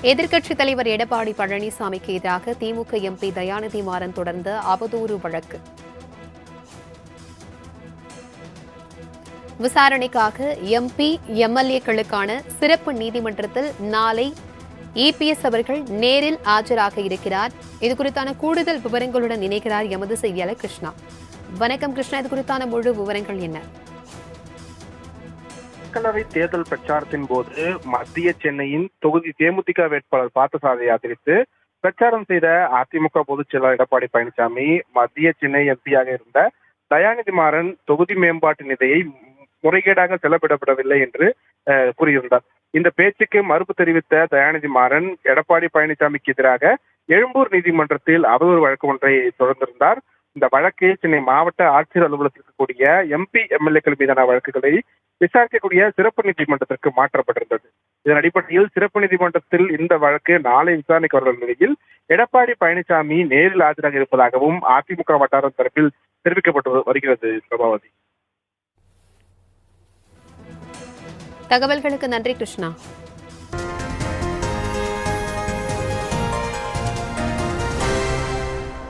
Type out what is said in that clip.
எதிர்க்கட்சித் தலைவர் எடப்பாடி பழனிசாமிக்கு எதிராக திமுக எம்பி தயாநிதி மாறன் தொடர்ந்த அவதூறு வழக்கு விசாரணைக்காக எம்பி எம்எல்ஏக்களுக்கான சிறப்பு நீதிமன்றத்தில் நாளை இபிஎஸ் அவர்கள் நேரில் ஆஜராக இருக்கிறார். இதுகுறித்தான கூடுதல் விவரங்களுடன் இணைகிறார் எமது செய்தியாளர் கிருஷ்ணா. வணக்கம் கிருஷ்ணா, இது குறித்தான முழு விவரங்கள் என்ன? மக்களவை தேர்தல் பிரச்சாரத்தின் போது மத்திய சென்னையின் தொகுதி தேமுதிக வேட்பாளர் பார்த்தசாரதியை ஆதரித்து பிரச்சாரம் செய்த அதிமுக பொதுச் செயலாளர் எடப்பாடி பழனிசாமி மத்திய சென்னை எம்பியாக இருந்த தயாநிதி மாறன் தொகுதி மேம்பாட்டு நிதியை முறைகேடாக செலவிடப்படவில்லை என்று கூறியிருந்தார். இந்த பேச்சுக்கு மறுப்பு தெரிவித்த தயாநிதி மாறன் எடப்பாடி பழனிசாமிக்கு எதிராக எழும்பூர் நீதிமன்றத்தில் அவதூறு வழக்கு ஒன்றை தொடர்ந்திருந்தார். இந்த வழக்கு சென்னை மாவட்ட ஆட்சியர் அலுவலகத்தில் இருக்கக்கூடிய எம்பி எம்எல்ஏக்கள் மீதான வழக்குகளை விசாரிக்கக்கூடிய சிறப்பு நீதிமன்றத்திற்கு மாற்றப்பட்டிருந்தது. இதன் அடிப்படையில் சிறப்பு நீதிமன்றத்தில் இந்த வழக்கு நாளை விசாரணைக்கு வரும் நிலையில் எடப்பாடி பழனிசாமி நேரில் ஆஜராக இருப்பதாகவும் அதிமுக வட்டாரம் தரப்பில் தெரிவிக்கப்பட்டு வருகிறது. பிரபாவதி, தகவல்களுக்கு நன்றி கிருஷ்ணா.